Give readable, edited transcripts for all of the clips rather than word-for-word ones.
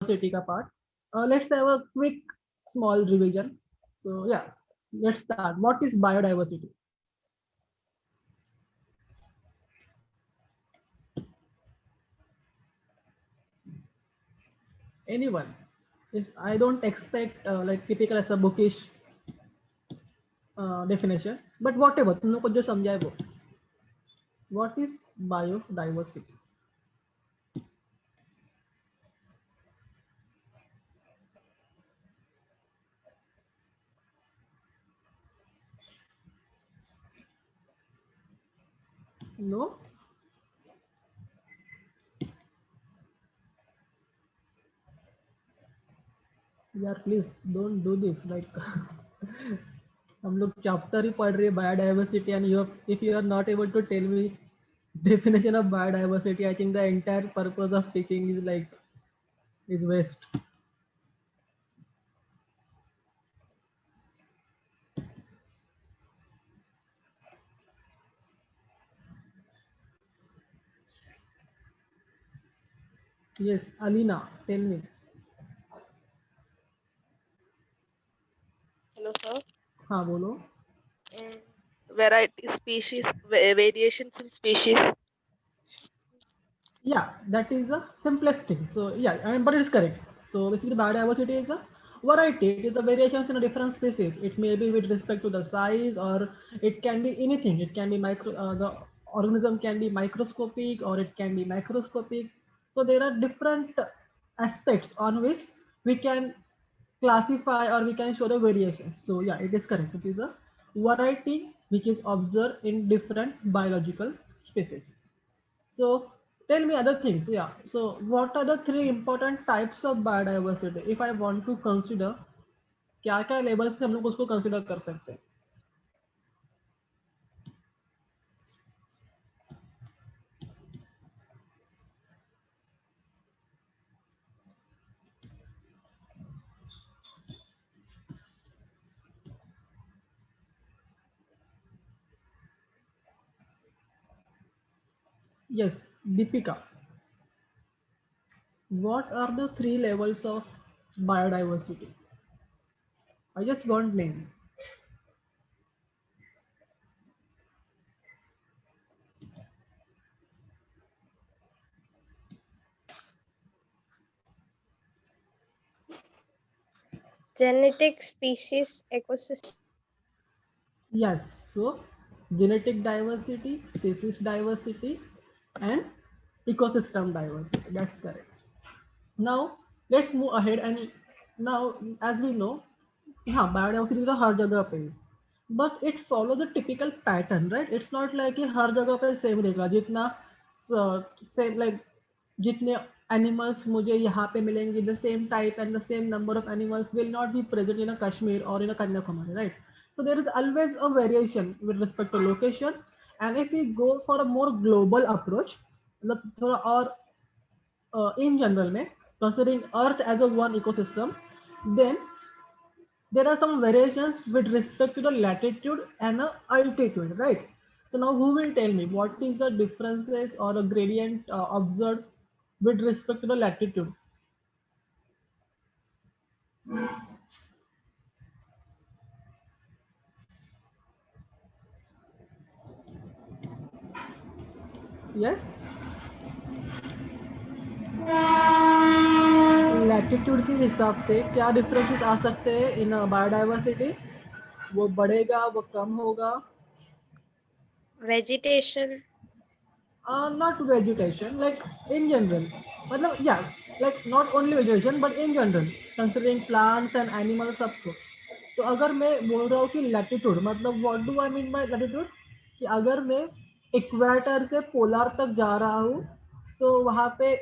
biodiversity का part. Let's have a quick small revision. So yeah, let's start. What is biodiversity? Anyone? Is I don't expect like typical as a bookish definition, but whatever तुम लोग को जो समझाए वो. What is biodiversity? No? यार please don't do this like हम लोग chapter ही पढ़ रहे हैं biodiversity and you if you are not able to tell me definition of biodiversity, I think the entire purpose of teaching is like is waste. Yes, Alina, tell me. Hello, sir. हाँ बोलो. Mm, Variety, species, variations in species. Yeah, that is the simplest thing. So yeah, but it's correct. So basically biodiversity is a variety. It is a variations in a different species. It may be with respect to the size, or it can be anything. It can be the organism can be microscopic or it can be macroscopic. So there are different aspects on which we can classify or we can show the variations. So yeah, it is correct. It is a variety which is observed in different biological species. So tell me other things. Yeah. So what are the three important types of biodiversity? If I want to consider, क्या क्या levels पे हम लोग उसको consider कर सकते हैं? Yes, Deepika. What are the three levels of biodiversity? I just want name. Genetic, species, ecosystem. Yes. So genetic diversity, species diversity, and ecosystem diversity. That's correct. Now let's move ahead and now as we know, हाँ biodiversity तो हर जगह पे है but it follow the typical pattern right it's not like कि हर जगह पे same रहेगा जितना सेम लाइक जितने एनिमल्स मुझे यहाँ पे मिलेंगे the same type and the same number of animals will not be present in a Kashmir और in a Kanyakumari right so there is always a variation with respect to location and if we go for a more global approach मतलब थोड़ा और in general में considering earth as a one ecosystem then there are some variations with respect to the latitude and the altitude, right? So now who will tell me what is the differences or the gradient observed with respect to the latitude? Yes? Latitude के हिसाब से क्या differences आ सकते हैं in biodiversity वो बढ़ेगा वो कम होगा Vegetation. not vegetation like in general मतलब yeah like not only vegetation but in general considering plants and animals सबको तो अगर मैं बोल रहा हूँ कि लैटिट्यूड मतलब what do I mean by latitude कि अगर मैं इक्वेटर से पोलर तक जा रहा हूँ तो वहाँ पे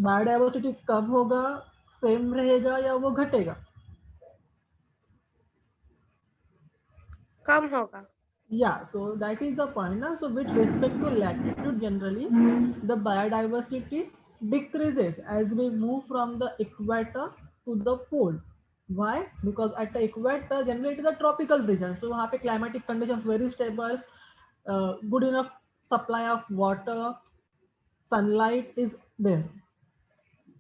बायोडाइवर्सिटी कम होगा सेम रहेगा या वो घटेगा कम होगा. yeah so that is the point na? So with respect to latitude generally the biodiversity decreases as we move from the equator to the pole why because at the equator generally it is a tropical region so वहाँ पे climatic conditions very stable good enough supply of water sunlight is there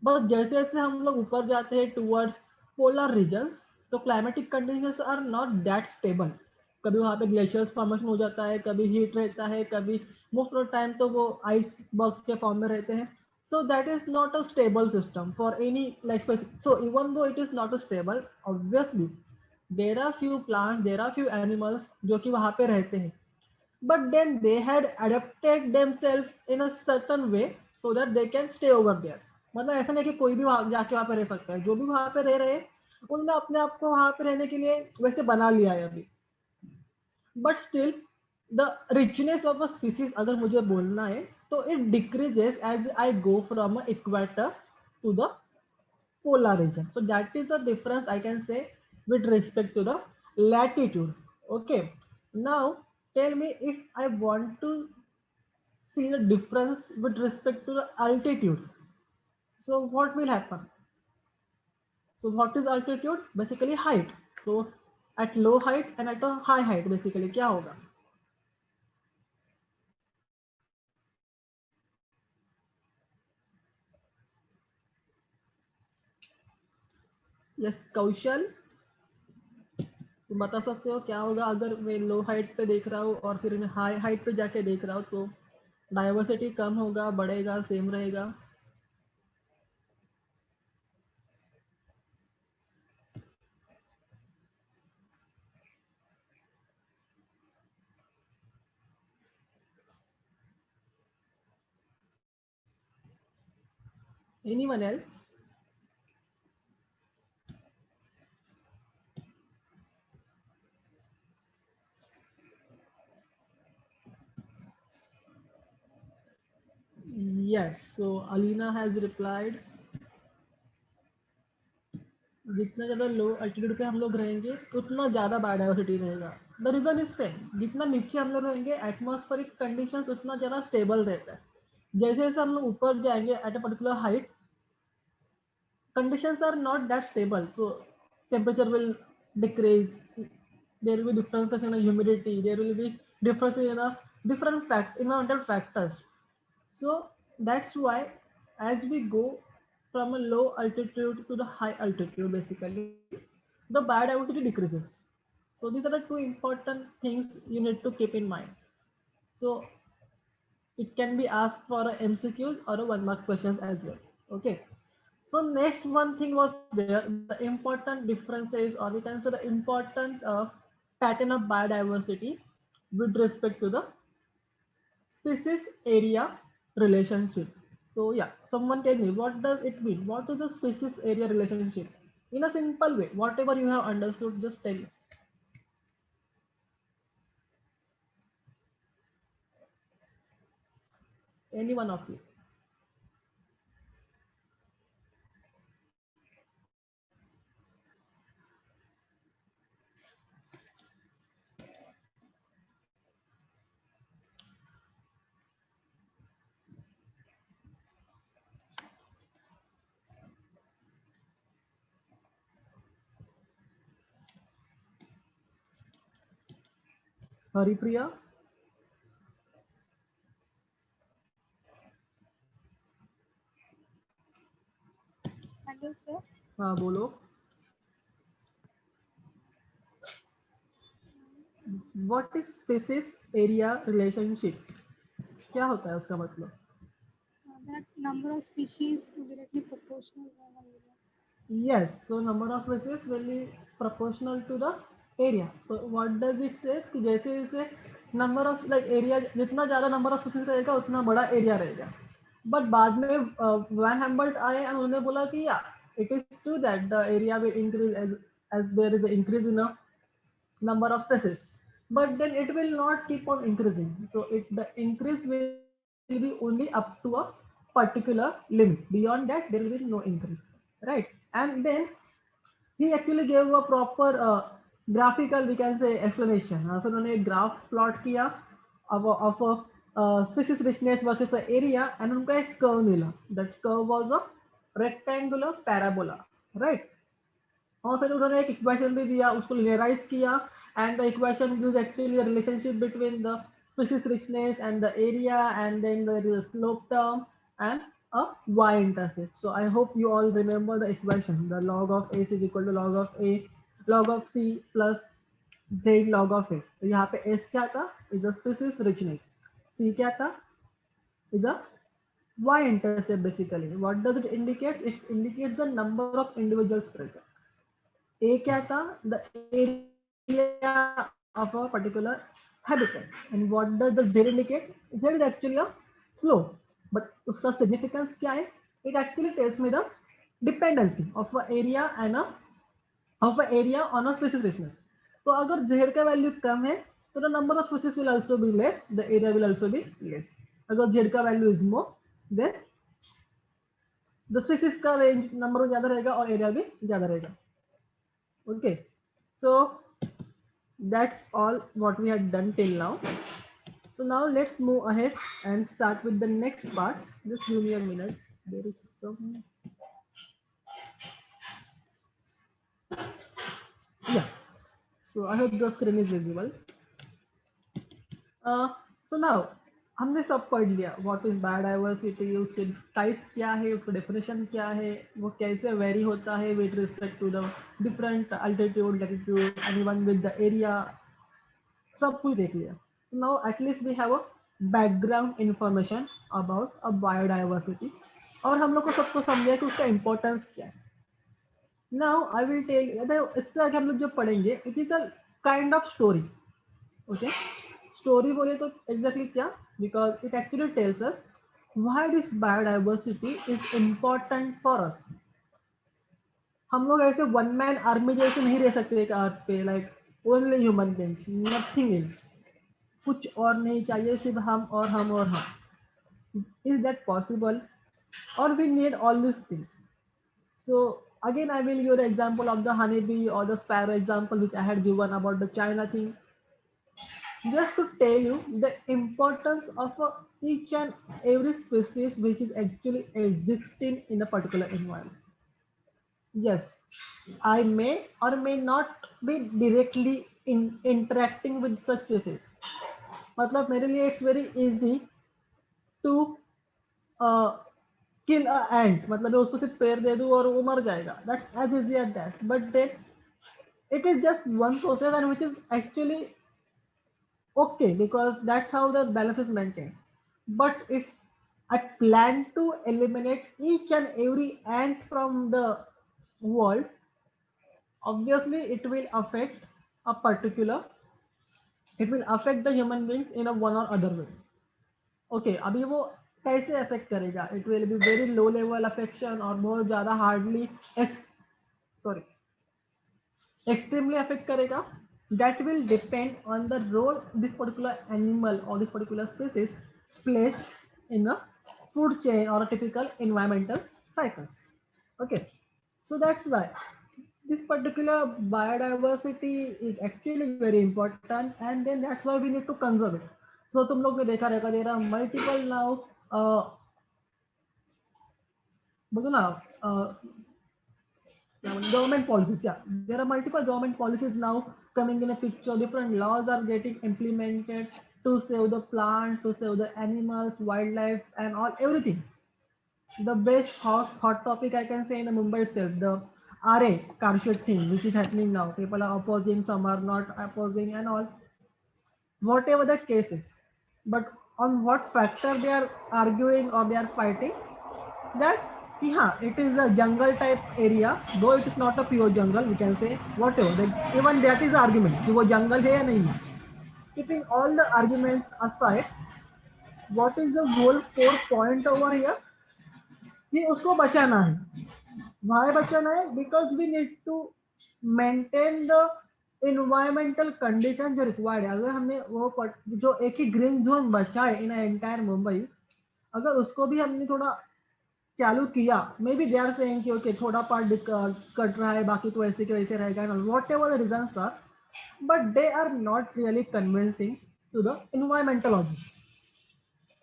बस जैसे जैसे हम लोग ऊपर जाते हैं टूवर्ड्स पोलर रीजन्स, तो climatic conditions are not that stable. कभी वहाँ पे ग्लेशियर्स फॉर्मेशन हो जाता है, कभी हीट रहता है, कभी मोस्ट ऑफ द टाइम तो वो आइस बर्ग्स के फॉर्म में रहते हैं. So that is not a stable system for any like so even though it is not a stable, obviously there are few plants, there are few animals जो कि वहाँ पे रहते हैं, but then they had adapted themselves in a certain way so that they can stay over there. मतलब ऐसा नहीं कि कोई भी वहाँ जाके वहाँ पे रह सकता है, जो भी वहाँ पे रह रहे हैं उन्होंने अपने आप को वहाँ पे रहने के लिए वैसे बना लिया है अभी. But still the richness of a species अगर मुझे बोलना है तो it decreases as I go from equator to the polar region. So that is the difference I can say with respect to the latitude. Okay. Now tell me if I want to see the difference with respect to the altitude. So what will happen? So what is altitude? Basically height. So at low height and at a high height basically क्या होगा? Yes, कौशल तुम बता सकते हो क्या होगा अगर मैं लो हाइट पे देख रहा हूँ और फिर मैं हाई हाइट पे जाके देख रहा हूँ, तो डाइवर्सिटी कम होगा, बढ़ेगा, सेम रहेगा? Anyone else? Yes, so Alina has replied. जितना ज़्यादा लो एल्टीट्यूड पे हम लोग रहेंगे उतना ज़्यादा बायोडाइवर्सिटी रहेगा. द रीज़न इज सेम, जितना नीचे हम लोग रहेंगे एटमॉस्फेरिक कंडीशंस उतना ज़्यादा स्टेबल रहता है. जैसे जैसे हम लोग ऊपर जाएंगे at a particular height, conditions are not that stable. So temperature will decrease. There will be differences in the humidity. There will be differences in the different environmental factors. So that's why as we go from a low altitude to the high altitude, basically the biodiversity decreases. So these are the two important things you need to keep in mind. So it can be asked for a MCQs or a 1 mark questions as well. Okay. So next one thing was there, the important differences, or we can say the important pattern of biodiversity with respect to the species area relationship. So yeah, someone tell me what does it mean? What is the species area relationship? In a simple way, whatever you have understood, just tell me. Any one of you. Haripriya? Hello sir. हाँ बोलो. What is species area relationship? क्या होता है उसका मतलब? That number of species will be directly proportional to one area. Yes, so number of species will be proportional to the area. So what does it say कि जैसे जैसे number of like area जितना ज़्यादा number of species रहेगा उतना बड़ा area रहेगा. But बाद में Van Humboldt आए और उन्होंने बोला कि yeah, it is true that the area will increase as there is an increase in a number of species, but then it will not keep on increasing. So the increase will be only up to a particular limit. Beyond that, there will be no increase, right? And then he actually gave a proper graphical, we can say, explanation. फिर उन्होंने एक graph plot किया of a species richness versus the area, and उनका एक curve मिला. That curve was a rectangular parabola, right? और फिर उन्होंने एक इक्वेशन भी दिया, उसको लिनियराइज किया, and the equation is actually relationship between the species richness and the area, and then there is a slope term and a y-intercept. So I hope you all remember the equation. The log of a is equal to log of a log of c plus z log of a. तो यहाँ पे s क्या था? Is the species richness. c क्या था? Is the y-intercept basically. What does it indicate? It indicates the number of individuals present. A क्या था? The area of a particular habitat. And what does the Z indicate? Z is actually a slope. But उसका significance क्या है? It actually tells me the dependency of a area and a area on a species richness. तो अगर Z का value कम है तो the number of species will also be less, the area will also be less. अगर Z का value is more, then the species का range number ज़्यादा रहेगा और area भी ज़्यादा रहेगा. Okay, so that's all what we had done till now. So now let's move ahead and start with the next part. Just give me a minute. There is some. Yeah. So I hope the screen is visible. So now हमने सब पढ़ लिया. What is biodiversity? उसके types क्या है? उसका definition क्या है? वो कैसे vary होता है with respect to the different altitude, latitude, and even with the area. सब कुछ देख लिया. Now at least we have a background information about a biodiversity. और हम लोग को सबको समझा कि उसका importance क्या है. Now I will tell you. इससे आगे हम लोग जो पढ़ेंगे, it is a kind of story. Okay. Story बोले तो एग्जैक्टली क्या, because it actually tells us why this biodiversity is important for us. हम लोग ऐसे वन मैन आर्मी जैसे नहीं रह सकते एक अर्थ पे, like only human beings, nothing else. कुछ और नहीं चाहिए, सिर्फ हम और हम और हम. Is that possible? और we need all this things. So again I will give the example of the honeybee or the sparrow example which I had given about the China thing, just to tell you the importance of each and every species which is actually existing in a particular environment. Yes, I may or may not be directly interacting with such species. मतलब मेरे लिए it's very easy to kill a ant. मतलब मैं उसको सिर्फ पैर दे दूँ और वो मर जाएगा. That's as easy as that. But then it is just one process and which is actually okay, because that's how the balance is maintained. But if I plan to eliminate each and every ant from the world, obviously it will affect a particular, it will affect the human beings in a one or other way. Okay, अभी वो कैसे affect करेगा? It will be very low level affection और बहुत ज़्यादा hardly extremely affect करेगा. That will depend on the role this particular animal or this particular species plays in a food chain or a typical environmental cycles. Okay, so that's why this particular biodiversity is actually very important, and then that's why we need to conserve it. So तुम लोग ने देखा रहेगा, there are multiple now बोलो ना government policies. Yeah, there are multiple government policies now coming in a picture. Different laws are getting implemented to save the plant, to save the animals, wildlife, and all everything. The best hot topic I can say in Mumbai itself, the RA Karshit thing, which is happening now. People are opposing, some are not opposing, and all. Whatever the case is, but on what factor they are arguing or they are fighting, that yeah, it is a jungle type area, though it is not a pure jungle, we can say whatever, even that is the argument कि वो jungle है या नहीं है. Keeping all the arguments aside, what is the whole core point over here? कि उसको बचाना है. Why बचाना है? Because we need to maintain the environmental condition जो required है. अगर हमने वो जो एक ही green zone बचा है in entire मुंबई, अगर उसको भी हमने थोड़ा चालू किया, maybe they are saying कि ओके थोड़ा पार्ट कट रहा है, बाकी तो ऐसे के वैसे रहेगा, whatever the reasons are, but they are not really convincing to the environmentologists.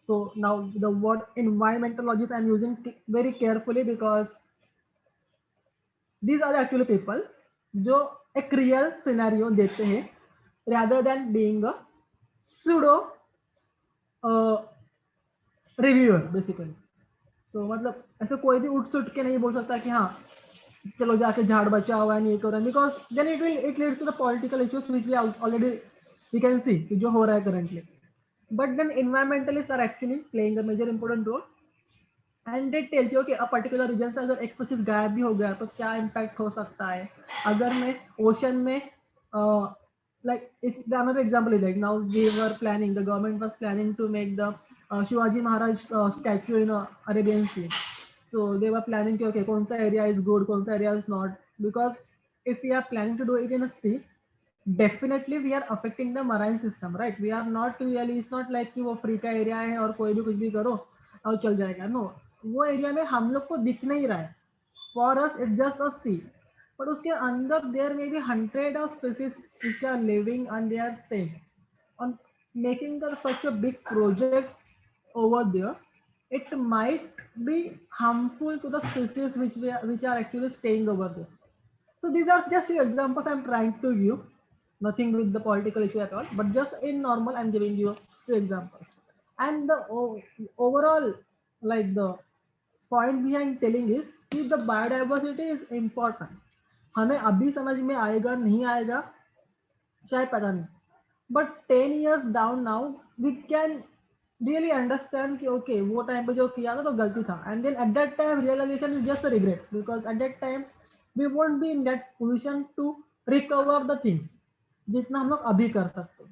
So now the word environmentologist I'm using very carefully because these are actually people जो एक रियल सिनेरियो देते हैं rather than being a pseudo reviewer basically. So मतलब ऐसे कोई भी उठ suit के नहीं बोल सकता कि हाँ चलो जाके झाड़ बचाओ एंड ये करो, because then it leads to the political issues which we already we can see कि जो हो रहा है currently. But then environmentalists are actually playing a major important role, and they tell you कि a particular region से अगर एक species गायब भी हो गया तो क्या इम्पैक्ट हो सकता है. अगर मैं ओशन में like if the another example is like now we were planning, the government was planning to make the Shivaji Maharaj statue in Arabian Sea. So they were planning कि okay कौन सा area is good, कौन सा area is not, because if we are planning to do it in a sea, definitely we are affecting the marine system, right? We are not really, it's not like कि वो free का area है और कोई भी कुछ भी करो और चल जाएगा. नो, वो एरिया में हम लोग को दिख नहीं रहा है. For us it just a sea, but उसके अंदर there may be 100 of species which are living and they are staying on making the such a big project over there. It might be harmful to the species which are actually staying over there. So these are just few examples I'm trying to give. Nothing with the political issue at all, but just in normal, I'm giving you few examples. And the overall, like the point behind telling is कि the biodiversity is important. हमें अभी समझ में आएगा नहीं आएगा शायद पता नहीं, but 10 years down now we can really understand कि okay वो टाइम पे जो किया था तो गलती था, and then at that time realization is just a regret, because at that time we won't be in that position to recover the things जितना हम लोग अभी कर सकते.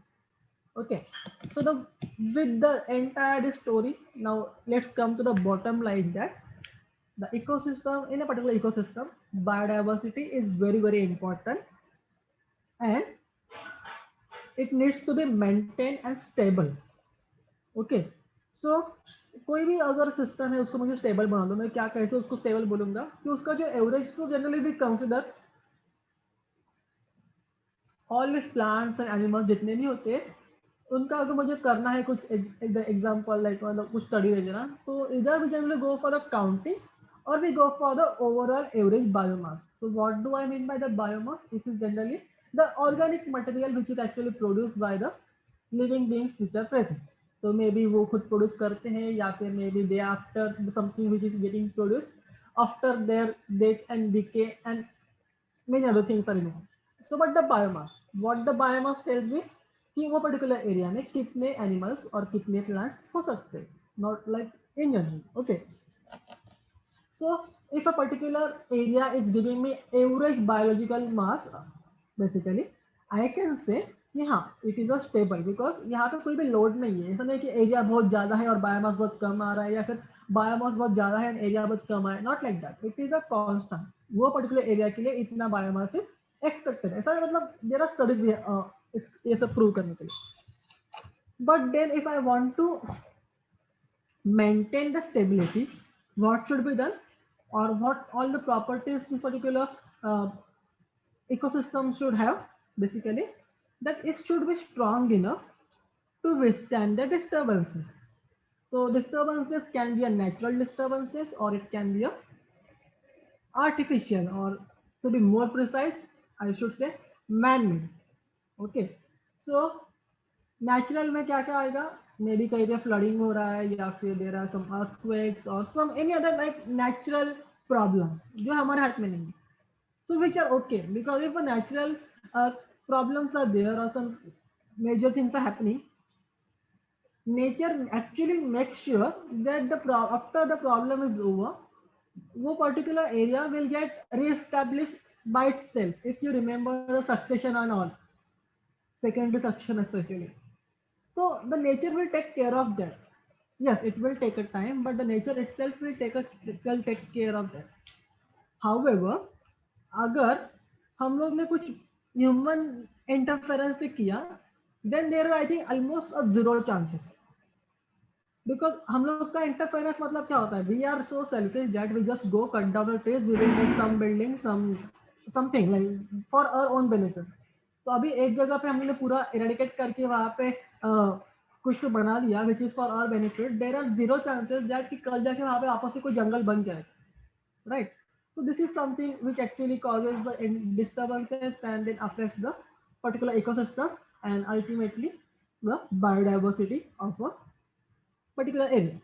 Okay, so the with the entire story, now let's come to the bottom line that the ecosystem, in a particular ecosystem, biodiversity is very important, and it needs to be maintained and stable. Okay, so कोई भी अगर system है उसको मुझे stable बना दो, मैं क्या कैसे उसको स्टेबल बोलूंगा कि उसका जो एवरेज को जनरली भी consider all this plants and animals जितने भी होते हैं उनका अगर मुझे करना है कुछ एग्जांपल लाइक मतलब कुछ स्टडी वगैरह, तो इधर we generally go for the counting और we go for the overall average biomass. So what do I mean by the biomass? This is generally the organic material which is actually produced by the living beings which are present. So maybe वो खुद produce करते हैं या फिर maybe they after something which is getting produced after their death and decay and many other things are involved. So but the biomass, what the biomass tells me कि वो particular area में कितने animals और कितने plants हो सकते हैं, not like in general. Okay, so if a particular area is giving me average biological mass, basically I can say कि हाँ it is a stable, because यहाँ पे कोई भी लोड नहीं है. ऐसा नहीं कि एरिया बहुत ज्यादा है और बायोमास बहुत कम आ रहा है, या फिर बायोमास बहुत ज्यादा है एंड एरिया बहुत कम आ रहा है. Not like that, it is a constant. वो पर्टिकुलर एरिया के लिए इतना बायोमास इज एक्सपेक्टेड. ऐसा मतलब देयर आर स्टडीज भी ये सब प्रूव करने के लिए. But then if I want to maintain the stability, what should be done, or what all the properties this particular ecosystem should have, basically that it should be strong enough to withstand the disturbances. So disturbances can be a natural disturbances or it can be a artificial, or to be more precise I should say man-made. Okay, so natural में क्या क्या आएगा, may be कहीं पे flooding हो रहा है या फिर देयर आर सम अर्थक्वेक्स और some any other like natural problems जो हमारे हाथ में नहीं है. So which are okay, because if natural problems are there और some major things are happening, nature actually make sure that the after the problem is over वो particular area will get reestablish by itself. If you remember the succession and all, secondary succession especially. So the nature will take care of that. Yes, it will take a time, but the nature itself will take care of that. However, अगर हम लोग ने कुछ human interference से किया, then there are I think almost a zero chances. Because हम लोग का इंटरफेरेंस मतलब क्या होता है, we are so selfish that we just go cut down the trees, we will make some building, something like for our own benefit. तो अभी एक जगह पे हमने पूरा इरेडिकेट करके वहाँ पे कुछ तो बना दिया which is for our benefit. There are zero chances that कि कल जाके वहाँ पे आपस में कोई जंगल बन जाए, right? So this is something which actually causes the disturbances and then affects the particular ecosystem and ultimately the biodiversity of a particular area.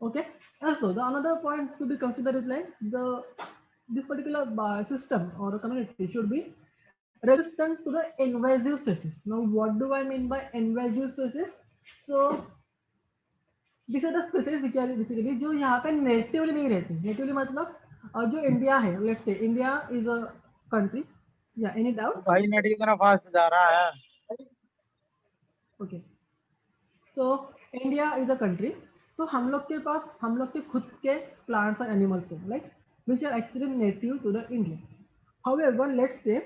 Okay. Also, the another point to be considered is like this particular system or a community should be resistant to the invasive species. Now, what do I mean by invasive species? So, these are the species which are basically जो यहाँ पे natively नहीं रहती. Natively मतलब जो India है, let's say India is a country. Yeah, any doubt? भाई net कितना फास्ट जा रहा है। Okay. So India is a country. तो हम लोग के पास हम लोग के खुद के plants और animals हैं, like which are actually native to the India. However, let's say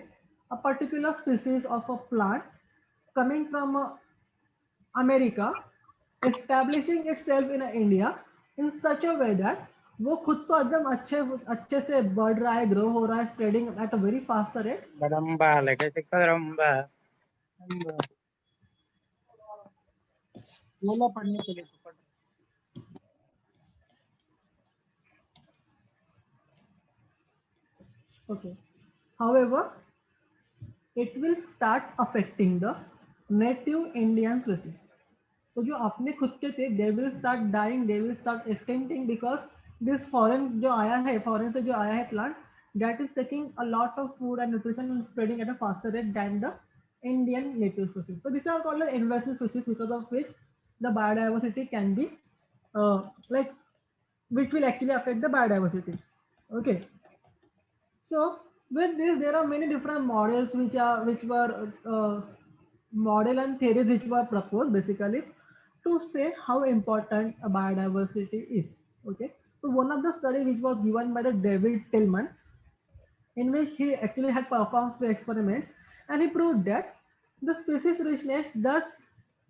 a particular species of a plant coming from America establishing itself in India in such a way that वो खुद को एकदम अच्छे से बढ़ रहा है, ग्रो हो रहा है, spreading at a very fast rate. बड़म्बा लेके चिकरम्बा बोला पढ़ने के लिए तो पढ़। Okay. However, it will start affecting the native Indian species. तो जो अपने खुद के थे, they will start dying, they will start extincting because this foreign जो आया है, foreign से जो आया है plant, that is taking a lot of food and nutrition and spreading at a faster rate than the Indian native species. So these are called the invasive species because of which the biodiversity can be like which will actually affect the biodiversity. Okay. So with this, there are many different models which were model and theories which were proposed basically to say how important a biodiversity is. Okay, so one of the study which was given by the David Tillman, in which he actually had performed few experiments, and he proved that the species richness does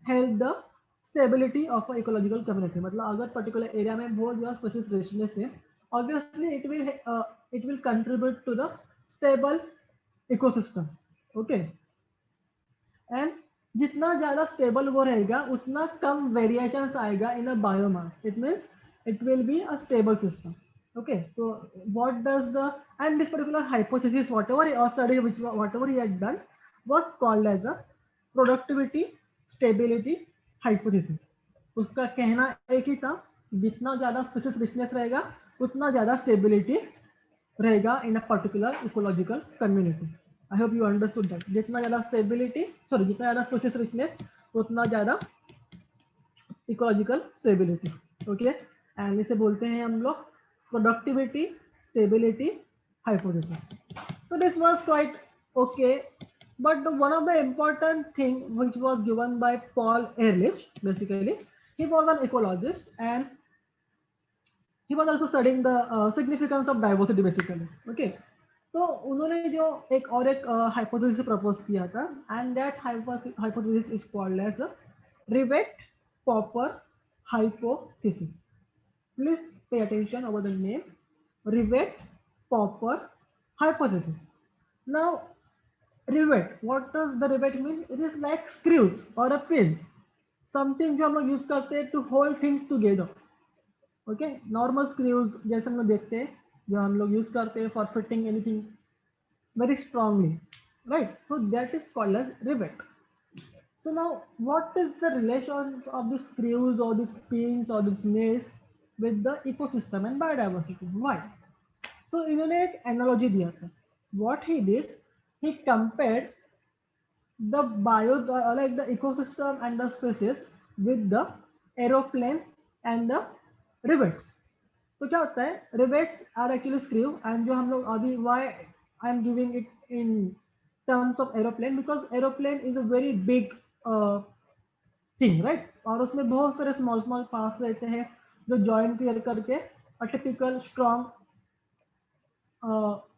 help the stability of an ecological community. मतलब अगर particular area में बहुत ज़्यादा species richness है, obviously it will contribute to the stable ecosystem. Okay, and जितना ज़्यादा stable वो रहेगा उतना कम variations आएगा in a biomass. It means it will be a stable system. Okay, so what does the and this particular hypothesis, whatever or study which whatever he had done was called as a productivity stability hypothesis. उसका कहना एक ही था, जितना ज़्यादा species richness रहेगा उतना ज़्यादा stability रहेगा in a particular ecological community. I hope you understood that. जितना ज़्यादा stability, sorry, जितना ज़्यादा species richness उतना ज़्यादा ecological stability. Okay, and इसे बोलते हैं हम लोग productivity stability hypothesis. So this was quite okay, but one of the important thing which was given by Paul Ehrlich, basically he was an ecologist and he was also studying the significance of diversity basically. Okay, तो उन्होंने जो एक और एक hypothesis propose किया था, and that hypothesis is called as a Rivet-Popper hypothesis. Please pay attention over the name Rivet-Popper hypothesis. Now, rivet, what does the rivet mean? It is like screws or a pins, something जो हम लोग use करते हैं to hold things together. Okay, normal screws जैसे हम लोग देखते हैं जो हम लोग यूज करते हैं for fitting anything very strongly, right? So that is called as rivet. So now, what is the relation of the screws or the pins or the nails with the ecosystem and biodiversity? Why? So इन्होंने एक analogy दिया था. What he did, he compared the like the ecosystem and the species with the aeroplane and the rivets. तो क्या होता है? Rivets are actually screw, and जो हम लोग अभी why I am giving it in terms of aeroplane because aeroplane is a very big thing, right? और उसमें बहुत सारे small parts रहते हैं जो join करके a typical strong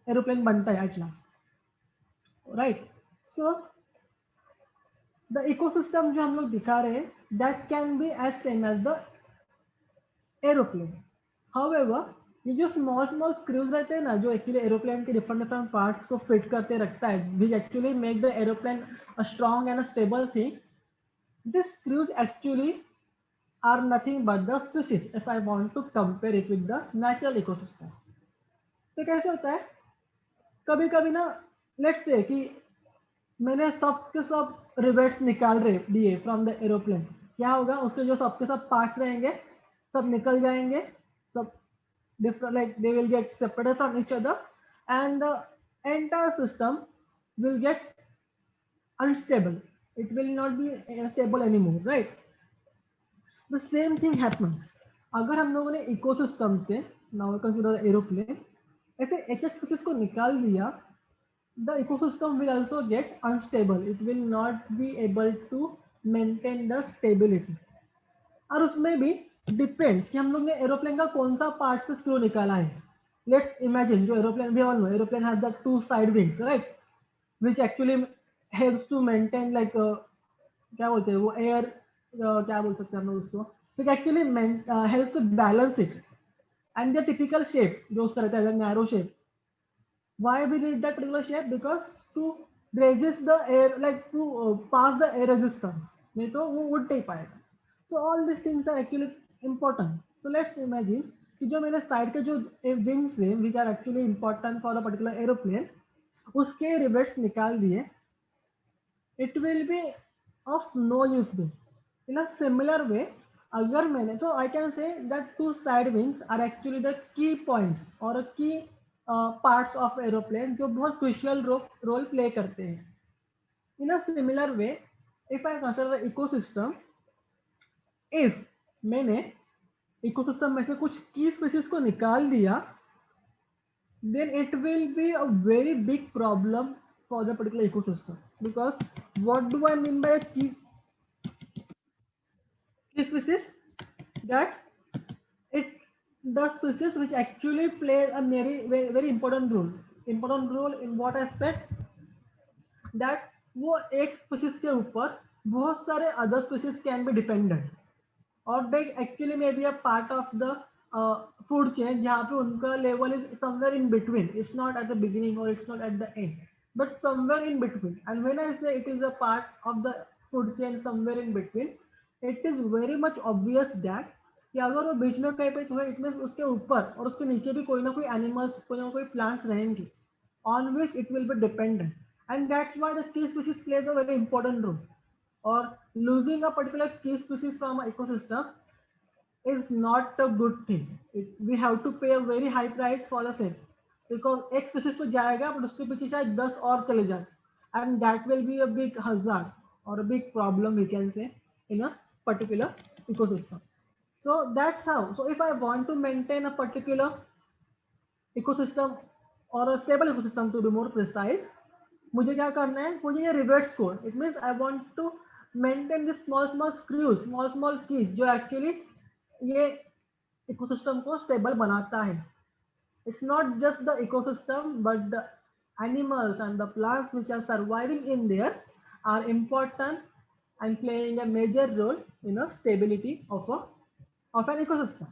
aeroplane बनता है at last, right? So the ecosystem जो हम लोग दिखा रहे हैं that can be as same as the aeroplane. However, ये जो small screws रहते हैं ना जो actually aeroplane के different parts को fit करते रखता है, which actually make the aeroplane a strong and a stable thing. These screws actually are nothing but the species if I want to compare it with the natural ecosystem. तो कैसे होता है? कभी कभी ना लेट्स से कि मैंने सब के सब रिवेट्स निकाल दिए फ्रॉम द एरोप्लेन, क्या होगा? उसके जो सबके सब पार्ट्स रहेंगे सब निकल जाएंगे, सब different, like they will get separated from each other, and the entire system will get unstable. It will not be stable anymore, right? The same thing happens अगर हम लोगों ने इकोसिस्टम से, नाउ कंसीडर एरोप्लेन, ऐसे एक एक species को निकाल दिया, the ecosystem will also get unstable. It will not be able to maintain the stability. और उसमें भी डिपेंड्स कि हम लोग ने एरोप्लेन का कौन सा पार्ट से स्क्रू निकाला है. लेट्स इमेजिन जो aeroplane, we all know aeroplane has the two side wings, right, which actually helps to maintain, like क्या बोलते हैं वो, एयर, क्या बोल सकते हैं हम लोग उसको, which actually helps to balance it, and the typical shape जो उसका रहता है, narrow shape. Why we need that particular shape? Because to resist the air, like to pass the air resistance, नहीं तो वो would नहीं पाएगा. So all these things are actually important. So let's imagine कि जो मेरे साइड के जो wings हैं, which are actually important for a particular aeroplane, उसके rivets निकाल दिए, it will be of no use be. In a similar way, अगर मैंने, so I can say that two side wings are actually the key points or a key parts of aeroplane जो बहुत crucial role play करते हैं. In a similar way, if I consider the ecosystem, if मैंने ecosystem में से कुछ key species को निकाल दिया, then it will be a very big problem for the particular ecosystem. Because what do I mean by a key species? That it, the species which actually play a very important role in what aspect, that वो एक species के ऊपर बहुत सारे other species can be dependent, और they actually may be a part of the food chain जहाँ पे उनका level is somewhere in between. It's not at the beginning और it's not at the end, but somewhere in between. And when I say it is a part of the food chain somewhere in between, it is very much obvious that कि अगर वो बीच में कहीं पे तो है, it means उसके ऊपर और उसके नीचे भी कोई ना कोई एनिमल्स, कोई ना कोई प्लांट्स रहेंगे on which it will be dependent, and that's why the key species plays a very important role. Or losing a particular key species from an ecosystem is not a good thing. We have to pay a very high price for the same, because एक species तो जाएगा but उसके पीछे शायद 10 और चले जाए, and that will be a big hazard or a big problem, we can say, in a particular ecosystem. So that's how. So if I want to maintain a particular ecosystem or a stable ecosystem, to be more precise, मुझे क्या करना है, मुझे ये रिवर्ट्स को, it means I want to maintain this small small keys जो एक्चुअली ये इकोसिस्टम को स्टेबल बनाता है. It's not just the ecosystem but the animals and the plants which are surviving in there are important and playing a major role in a stability of an ecosystem.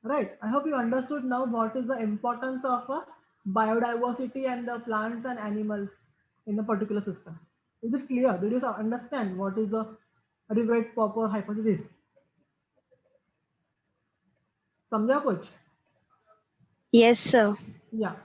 Right, I hope you understood now what is the importance of biodiversity and the plants and animals in a particular system. Is it clear? Did you understand what is the Rivett-Popper hypothesis? समझा कुछ? Yes, sir. Yeah,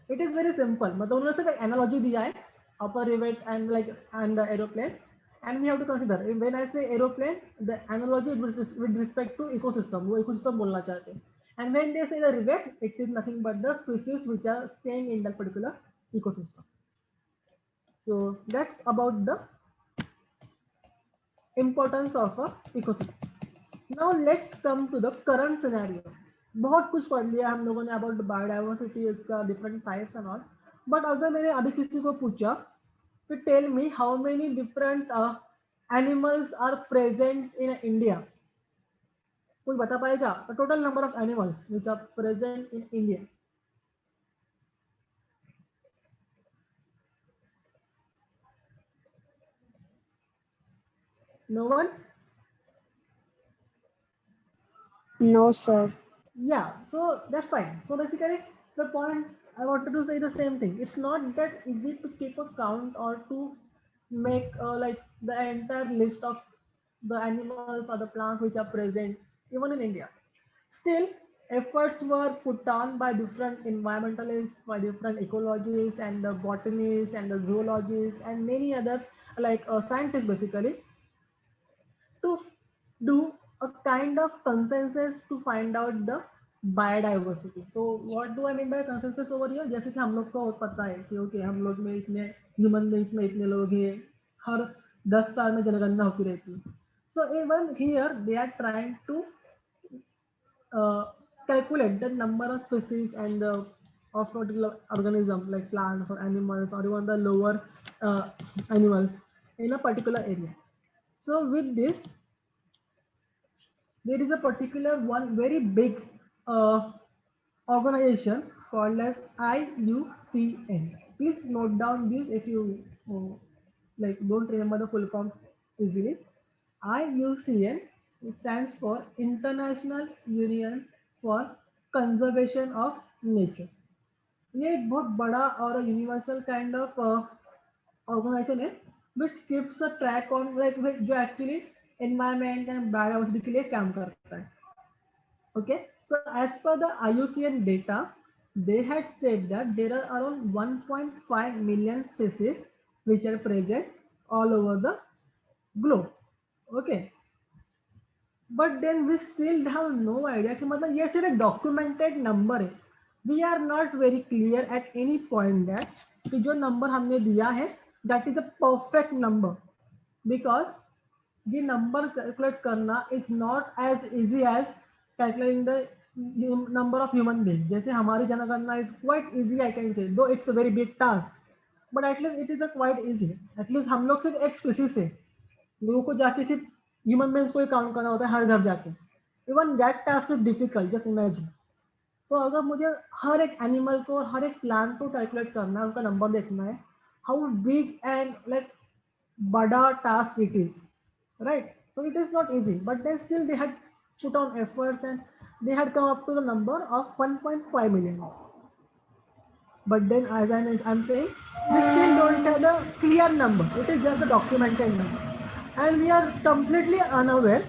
it is very simple. मतलब उन्होंने सिर्फ एक analogy दिया है upper rivet and the aeroplane, and we have to consider when I say aeroplane, the analogy with respect to ecosystem, वो ecosystem बोलना चाहते हैं. And when they say the rivet, it is nothing but the species which are staying in that particular ecosystem. So that's about the importance of a ecosystem. Now let's come to the current scenario. बहुत कुछ पढ़ लिया हम लोगों ने about the biodiversity, इसका different types and all. But अगर मैंने अभी किसी को पूछा to tell me how many different animals are present in India, कोई बता पाएगा? The total number of animals which are present in India. No one? No, sir. Yeah, so that's fine. So basically the point I wanted to say the same thing. It's not that easy to keep a count or to make like the entire list of the animals or the plants which are present even in India. Still, efforts were put on by different environmentalists, by different ecologists and the botanists and the zoologists and many other like scientists basically to do a kind of consensus to find out the biodiversity. So what do I mean by consensus over here? जैसे कि हम लोग को पता है कि okay हम लोग में इतने ह्यूमन बींग्स में इतने लोग हैं, हर 10 साल में जनगणना होती रहती है. So even here they are trying to calculate the number of species and the of particular organism like plants or animals or even the lower animals in a particular area. So with this, there is a particular one very big organization called as IUCN. Please note down this if you like don't remember the full form easily. IUCN stands for International Union for Conservation of Nature. ये एक बहुत बड़ा और universal kind of organisation है which keeps a track on like जो actually environment and biodiversity के लिए काम करता है. Okay, so as per the IUCN data, they had said that there are around 1.5 million species which are present all over the globe. Okay, but then we still have no idea कि मतलब ये सिर्फ documented number है. We are not very clear at any point that कि जो number हमने दिया है that is a perfect number, because ये नंबर कैलकुलेट करना is not as easy as calculating the number of human being. जैसे हमारी जनगणना is quite easy, I can say, though it's a very big task, but at least it is a quite easy. At least हम लोग सिर्फ एक species से लोगों को जाके सिर्फ ह्यूमन बीइंग्स को ही काउंट करना होता है हर घर जाके. Even that task is difficult, just imagine. तो अगर मुझे हर एक एनिमल को और हर एक प्लांट को कैलकुलेट करना है, उनका नंबर देखना है, हाउ बिग एंड लाइक बड़ा task it is, right? So it is not easy, but then still they had put on efforts and they had come up to the number of 1.5 million. But then as I'm saying, we still don't have a clear number. It is just a documented number. And we are completely unaware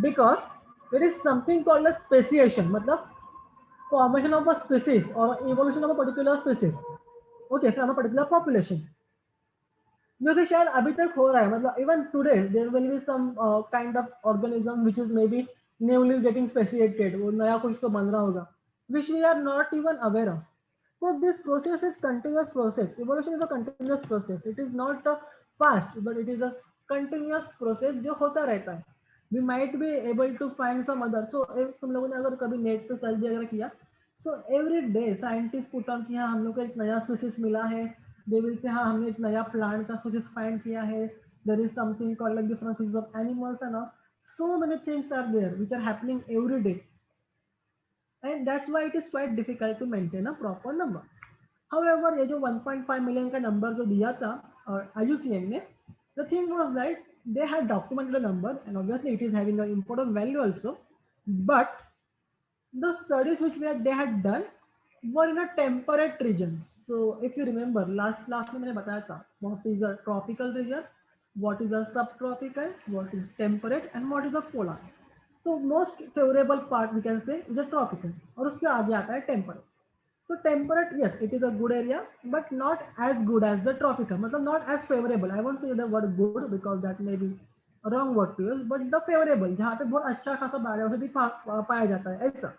because there is something called as speciation, मतलब formation of a species or evolution of a particular species, okay, from a particular population, जो कि शायद अभी तक हो रहा है. मतलब even today there will be some kind of organism which is maybe newly getting speciated, वो नया कुछ तो बन रहा होगा, which we are not even aware of. So this process is continuous process. Evolution is a continuous process. It is not a fast, but it is a continuous process जो होता रहता है. We might be able to find some other. So if तुम लोगों ने अगर कभी net पे सर्च वगैरह किया, so every day scientists put on कि हाँ हम लोग को एक नया स्पीसीज मिला है. They will say हाँ हमने एक नया प्लांट का स्पीसीज फाइंड किया है. There is something called like different species of animals and all. So many things are there which are happening every day. And that's why it is quite difficult to maintain a proper number. However, ये जो 1.5 million का number जो दिया था IUCN ने, the thing was that they had documented a number and obviously it is having an important value also. But the studies which they had done were in a temperate region. So if you remember, last में मैंने बताया था what is a tropical region, what is a subtropical, what is temperate, and what is a polar. So most favorable part we can say is a tropical, और उसके आगे आता है temperate. So temperate, yes, it is a good area, but not as good as the tropical. मतलब not as favorable. I won't say the word good because that may be a wrong word to use, but the favorable, जहाँ पे बहुत अच्छा खासा biodiversity पाया जाता है, ऐसा.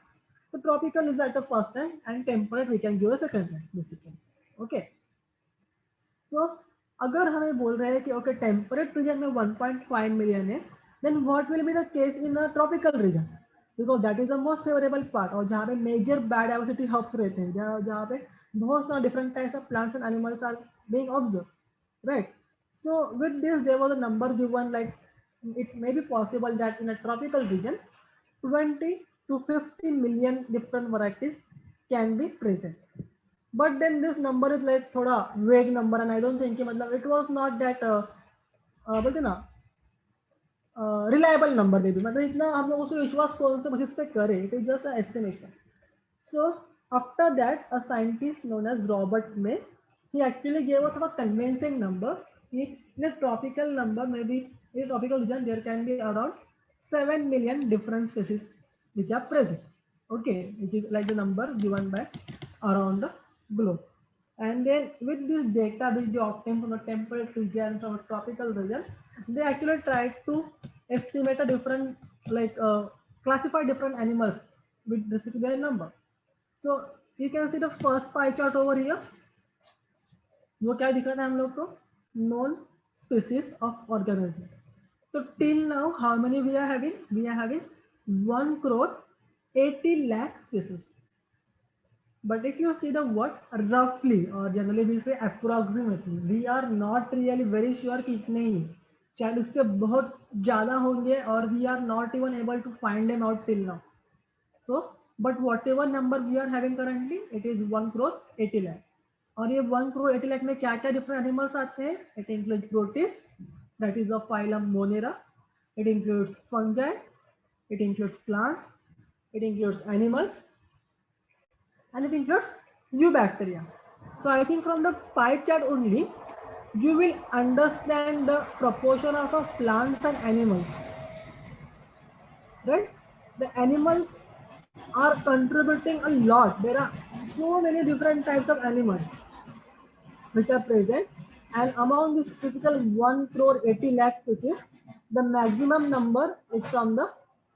So tropical is at the first rank and temperate we can give a second rank basically. Okay. So अगर हमें बोल रहे हैं कि okay temperate region में 1.5 million है, then what will be the case in a tropical region? Because that is the most favorable part और जहाँ पे major biodiversity hubs रहते हैं, जहाँ पे बहुत सारे different types of plants and animals are being observed, right? So with this there was a number given like it may be possible that in a tropical region 20 to 50 million different varieties can be present. But then this number is like थोड़ा vague number and I don't think कि मतलब it was not that बोलते ना reliable number maybe, मतलब इतना हम लोग उसको विश्वास कौन से बेसिस पे करें, it is just an estimation. So after that a scientist known as Robert May, he actually gave a थोड़ा convincing number. In a tropical number, maybe in a tropical region there can be around 7 million different species which are present. Okay, it is like the number given by around the globe. And then with this data which they obtained from a temperate region, from a tropical region, they actually tried to estimate a different, like classify different animals with respect to their number. So you can see the first pie chart over here. वो क्या दिखा था हम लोग को? Known species of organism. So till now, how many we are having? We are having 1 crore 80 lakh species. But if you see the word roughly or generally we say approximately, we are not really very sure कि कितने ही, शायद इससे बहुत ज़्यादा होंगे, और we are not even able to find them out till now. So, but whatever number we are having currently, it is 1 crore 80 lakh. और ये 1 crore 80 lakh में क्या क्या different animals आते हैं? It includes protists, that is of phylum Monera. It includes fungi. It includes plants. It includes animals. And it includes eubacteria. So I think from the pie chart only, you will understand the proportion of plants and animals. Right? The animals are contributing a lot. There are so many different types of animals which are present, and among this typical 1 crore 80 lakh species, the maximum number is from the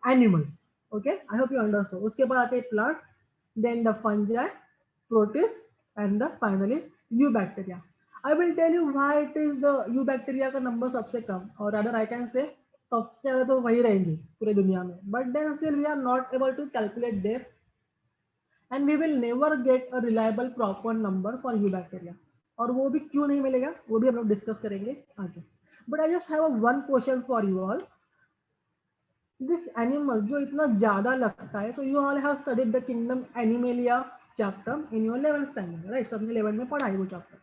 animals. Okay, I hope you understood. उसके बाद आते हैं plants, then the fungi, protists, and the finally eubacteria. I will tell you why it is the eubacteria का number सबसे कम, or rather I can say सबसे ज़्यादा तो वही रहेंगी पूरे दुनिया में. But then still we are not able to calculate them, and we will never get a reliable proper number for eubacteria. और वो भी क्यों नहीं मिलेगा, वो भी हम लोग डिस्कस करेंगे आगे. But I just have one question for you all. This animal जो इतना ज्यादा लगता है, तो you all have studied the kingdom Animalia chapter in your 11th standard, right? सबने 11 में पढ़ा है वो चैप्टर.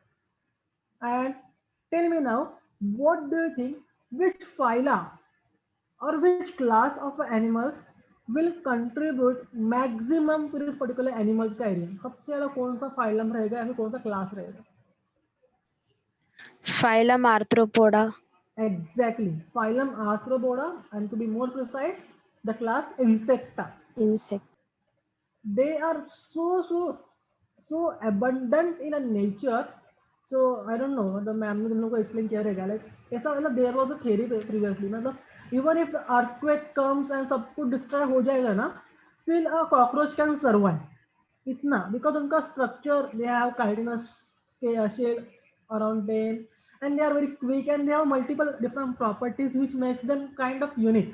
And tell me now, what do you think, which phyla or which class of animals will contribute maximum to this particular animals का area? सबसे ज्यादा कौन सा फाइलम रहेगा या फिर कौन सा क्लास रहेगा? Phylum Arthropoda. Exactly, phylum Arthropoda, and to be more precise, the class Insecta. Insect. They are so abundant in a nature. So I don't know, the ma'am ने तुम लोग को एक्सप्लेन किया रहेगा, लाइक ऐसा मतलब there was a theory previously, मतलब even if earthquake comes and सब कुछ डिस्ट्रॉय हो जाएगा ना, still a cockroach can survive. इतना, बिकॉज उनका structure, they have chitinous shell around them, and they are very quick, and they have multiple different properties which makes them kind of unique.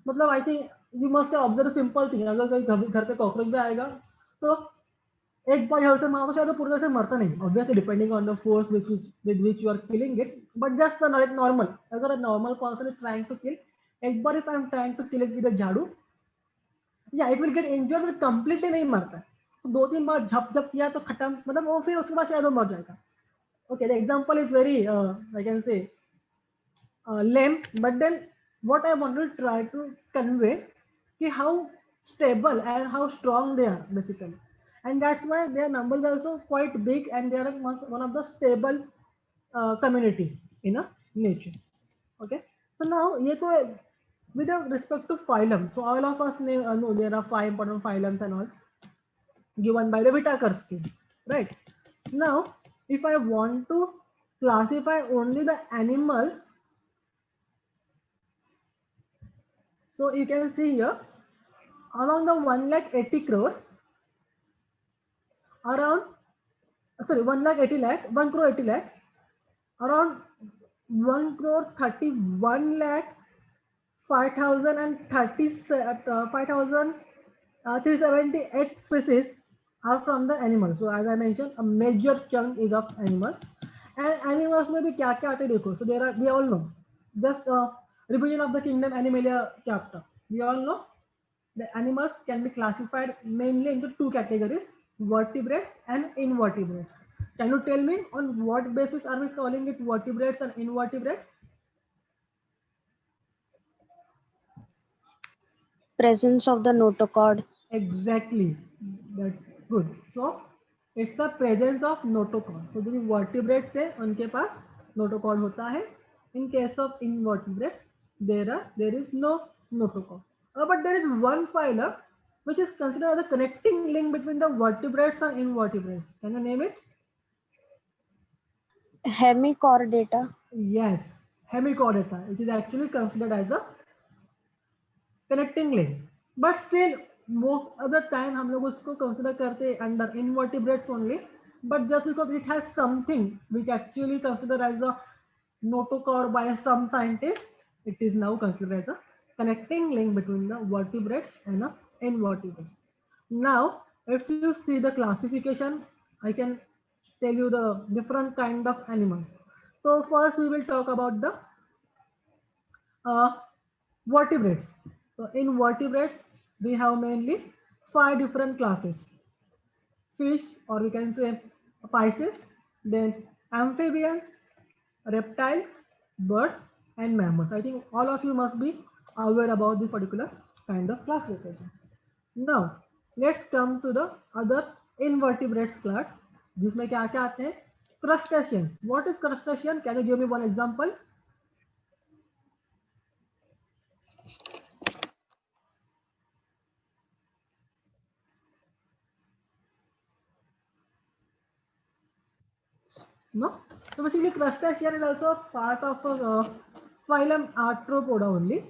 मतलब I think you must have observed a simple thing, अगर कोई घर पे cockroach भी आएगा तो एक बार झड़ से मारो तो शायद वो पूरी तरह से मरता नहीं, obviously depending on the force with which you are killing it, but just the normal, अगर a normal person is trying to kill, एक बार if I am trying to kill it with a झाड़ू, yeah it will get injured but completely नहीं मरता. दो तीन बार झप किया तो खत्म, मतलब वो फिर उसके बाद शायद वो मर जाएगा. Okay, the example is very I can say lame, but then what I want to try to convey ki how stable and how strong they are basically, and that's why their numbers are also quite big, and they are one of the stable community in a nature. Okay, so now ye to with respect to phylum, so all of us know there are 5 important phylums and all given by the Whitaker scheme, right? Now if I want to classify only the animals, so you can see here around the 1,80 crore, around 1,80 lakh, 1 crore 80 lakh, around 1 crore 31 lakh 5,378 species are from the animals. So as I mentioned, a major chunk is of animals. And animals में भी क्या क्या आते देखो. So there are, we all know, just revision of the kingdom Animalia chapter. We all know the animals can be classified mainly into 2 categories: vertebrates and invertebrates. Can you tell me on what basis are we calling it vertebrates and invertebrates? Presence of the notochord. Exactly, that's good. So it's the presence of notochord. So जो vertebrates है उनके पास notochord होता है. In case of invertebrates, there is no notochord. But there is one phylum which is considered as a connecting link between the vertebrates and invertebrates. Can you name it? Hemichordata. Yes, hemichordata. It is actually considered as a connecting link. But still, most of the time हम लोग उसको consider करते हैं under invertebrates only. But just because it has something which actually considered as a notochord by some scientists, it is now considered as a connecting link between the vertebrates and the invertebrates. Now, if you see the classification, I can tell you the different kind of animals. So first we will talk about the uh, vertebrates. So in vertebrates, we have mainly 5 different classes: fish, or we can say Pisces, then amphibians, reptiles, birds, and mammals. I think all of you must be aware about this particular kind of classification. Now, let's come to the other invertebrates class. जिसमें क्या क्या आते हैं? Crustaceans. What is crustacean? Can you give me one example? No. So basically, crustacean is also a part of a phylum Arthropoda only,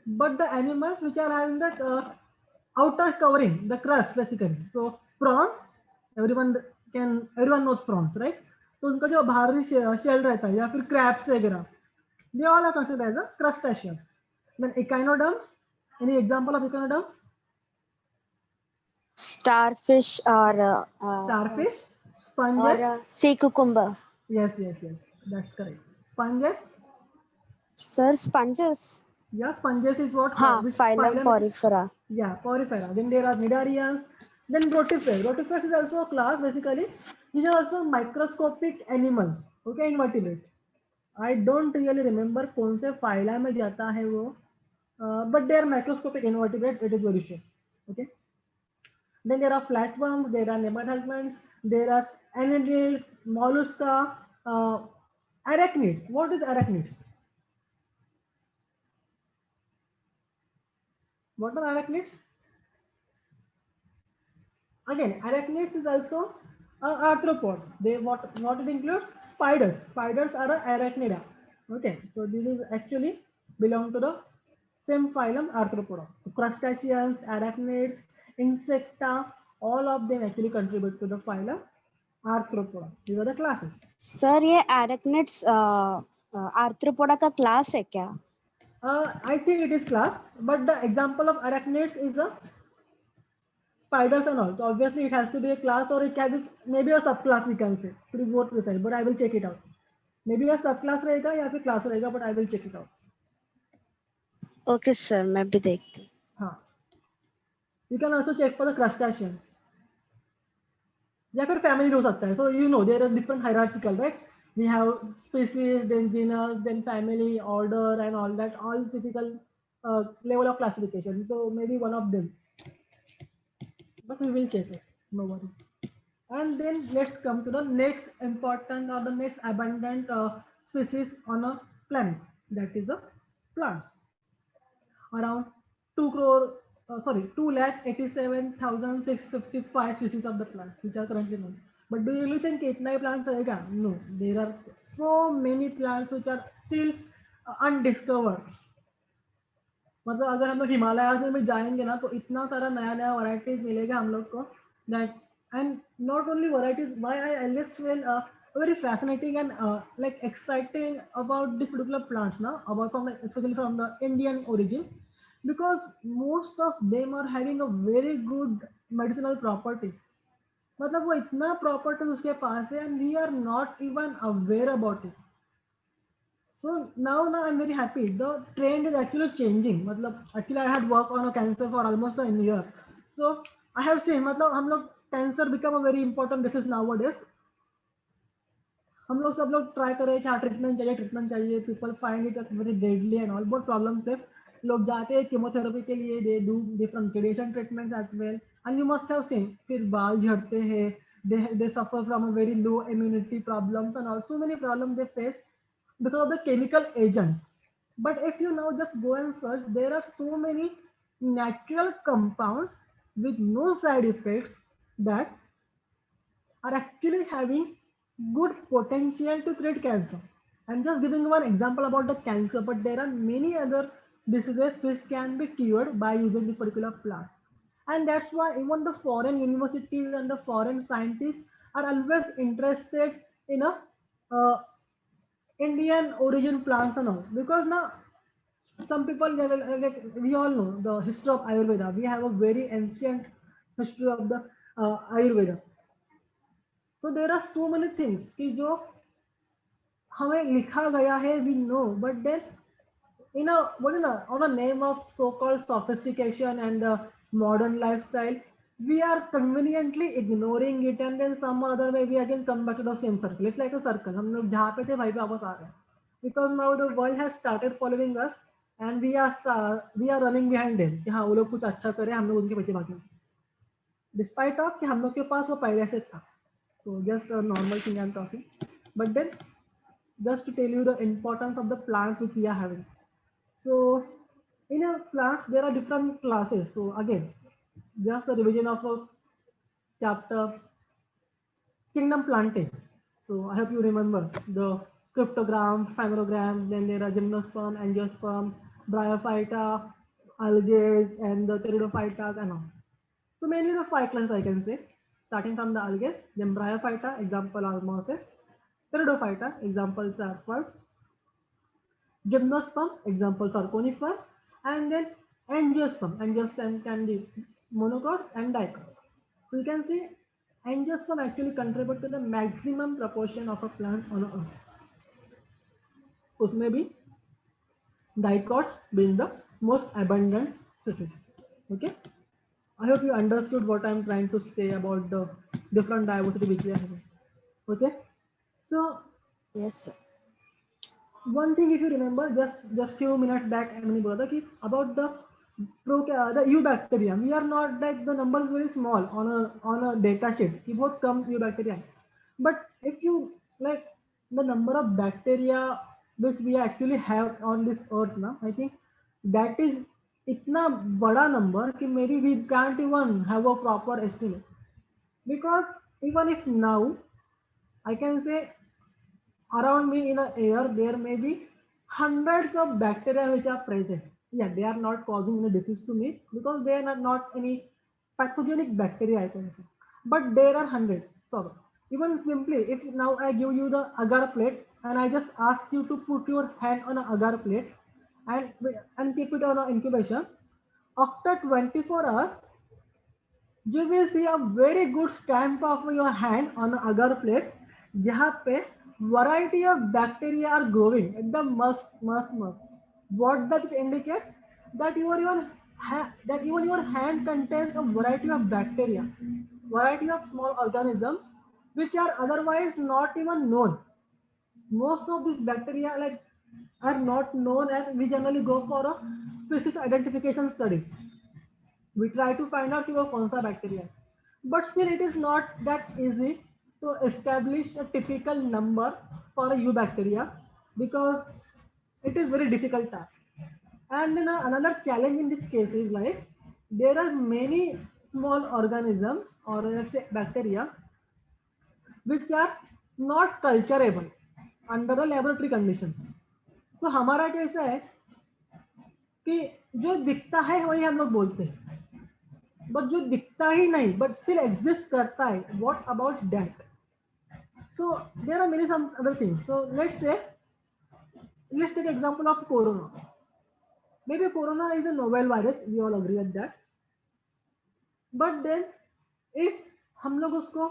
but the animals which are having the outer covering, the crust basically. So prawns, everyone knows prawns, right? तो उनका जो बाहरी shell रहता है या फिर crabs वगैरह, they all are considered as a crustaceans. Then echinoderms. Any example of echinoderms? Starfish or Starfish, or sponges. sea cucumber. Yes, that's correct. Sponges. Sir, sponges. Yeah, sponges is what? Ha, Which phylum phylum? Porifera. Yeah, Porifera. Then there are Cnidarians. Then Rotifers. Rotifers is also a class basically. These are also microscopic animals. Okay, invertebrates. I don't really remember कौन से phyla में जाता है वो. But they are microscopic invertebrates. It is very sure. Okay. Then there are flatworms. There are nematodes. There are annelids, mollusca, arachnids. What is arachnids? What are arachnids? Again, arachnids is also arthropods. They what it includes? Spiders. Spiders are a arachnida. Okay, so this is actually belong to the same phylum Arthropoda. Crustaceans, arachnids, insecta, all of them actually contribute to the phylum Arthropoda. These are the classes. Sir ये arachnids arthropoda का class है क्या? I think it is class, but the example of arachnids is a spiders and all. So obviously it has to be a class, or it can be maybe a subclass, we can say, to be more precise, but I will check it out. Maybe a subclass रहेगा या फिर class रहेगा, but I will check it out. Okay sir, मैं भी देखती हूँ. हाँ. You can also check for the crustaceans. या फिर family हो सकता है. So you know there are different hierarchical, right? We have species, then genus, then family, order, and all that, all typical level of classification. So maybe one of them, but we will check it. No worries. And then let's come to the next important or the next abundant species on a planet, that is the plants. Around 2 crore, 2,87,655 species of the plants which are currently known. But do you really think itna hi plants rahega? No, there are so many plants which are still undiscovered. मतलब अगर हम लोग हिमालयाज में भी जाएंगे ना तो इतना सारा नया नया वैरायटीज मिलेगा हम लोग को, that and not only varieties, why I always feel very fascinating and like exciting about this particular plants now, about from especially from the Indian origin, because most of them are having a very good medicinal properties. मतलब वो इतना properties उसके पास है and we are not even aware about it. So now I'm very happy. The trend is actually changing. मतलब actually I had worked on a cancer for almost a year. So I have seen मतलब हम लोग cancer become a very important disease nowadays. हम लोग सब लोग try कर रहे हैं कि हाँ ट्रीटमेंट चाहिए. People find it very deadly and all. बहुत problems है. लोग जाते हैं कीमोथेरेपी के लिए. They do different radiation treatments as well. And you must have seen फिर बाल झड़ते हैं. They suffer from a very low immunity problems and also many problems they face because of the chemical agents. But if you now just go and search, there are so many natural compounds with no side effects that are actually having good potential to treat cancer. I'm just giving one example about the cancer, but there are many other diseases which can be cured by using this particular plant. And that's why even the foreign universities and the foreign scientists are always interested in a uh, Indian origin plants and all, because now some people like we all know the history of Ayurveda. We have a very ancient history of the Ayurveda. So there are so many things कि जो हमें लिखा गया है we know, but then in a what is on a name of so-called sophistication and modern lifestyle, we are conveniently ignoring it, and then some other way we again come back to the same circle. It's like a circle. हम लोग जहाँ पे थे वहीं पे वापस आ रहे हैं. Because now the world has started following us, and we are running behind them. कि हाँ वो लोग कुछ अच्छा करे, हम लोग उनके पीछे भागे. Despite of कि हम लोग के पास वो पहले से था. So just a normal thing I'm talking. But then just to tell you the importance of the plants which we are having. So in a plants, there are different classes. So again, just a revision of a chapter, kingdom planting. So I hope you remember the cryptograms, phanerograms, then there are gymnosperm, angiosperm, bryophyta, algae, and the pteridophyta and all. So mainly the 5 classes I can say, starting from the algae, then bryophyta, example are mosses, pteridophyta, examples are first, gymnosperm, examples are conifers, and then angiosperm. Angiosperm can be monocots and dicots. So you can see angiosperm actually contribute to the maximum proportion of a plant on earth. उसमें भी dicots being the most abundant species. Okay, I hope you understood what I'm trying to say about the different diversity which we are having. Okay, so Yes, sir. one thing if you remember just few minutes back मैंने बोला था कि about the eubacteria, we are not like the numbers very small on a data sheet कि बहुत कम eubacteria है. But if you like the number of bacteria which we actually have on this earth now, I think that is इतना बड़ा number कि maybe we can't even have a proper estimate, because even if now I can say around me in the air there may be hundreds of bacteria which are present. Yeah, they are not causing any disease to me because they are not any pathogenic bacteria I can say, but there are hundreds. So even simply if now I give you the agar plate and I just ask you to put your hand on an agar plate and keep it on an incubation, after 24 hours you will see a very good stamp of your hand on an agar plate जहाँ पे variety of bacteria are growing at the must. What does it indicate? That that even your hand contains a variety of bacteria, variety of small organisms which are otherwise not even known. Most of these bacteria like are not known, and we generally go for a species identification studies. We try to find out your कौन सा bacteria है. But still it is not that easy to establish a typical number for a eubacteria because it is very difficult task. And then another challenge in this case is like there are many small organisms or let's say bacteria which are not culturable under the laboratory conditions. तो हमारा कैसा है कि जो दिखता है वही हम लोग बोलते हैं, बट जो दिखता ही नहीं बट स्टिल एग्जिस्ट करता है, what about that? So there are many some other things. So let's take example of corona. Maybe corona is a novel virus, we all agree at that, but then if हम लोग उसको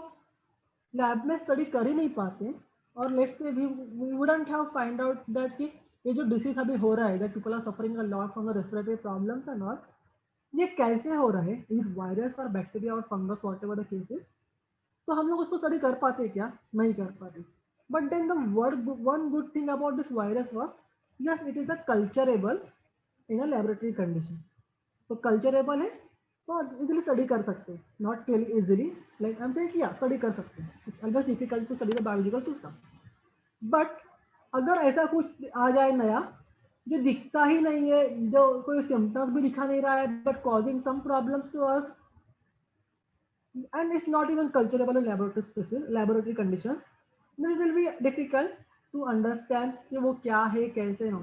lab में study कर ही नहीं पाते और let's say we wouldn't have find out that कि ये जो डिसीज अभी हो रहा है that people are suffering a lot from the respiratory problems and all, ये कैसे हो रहा है, इस वायरस और बैक्टीरिया और fungus what ever the cases, तो हम लोग उसको स्टडी कर पाते क्या? नहीं कर पाते. But then the one good thing about this virus was yes it is a culturable in a laboratory condition. तो कल्चरेबल है तो इजिली स्टडी कर सकते हैं, not really easily like I am saying कि या स्टडी कर सकते हैं. It's always difficult to study the biological system. But अगर ऐसा कुछ आ जाए नया जो दिखता ही नहीं है, जो कोई सिम्टम्स भी दिखा नहीं रहा है but causing some problems to us and it's not even culturable in laboratory conditions, then it will be difficult to understand कि वो क्या है कैसे हो.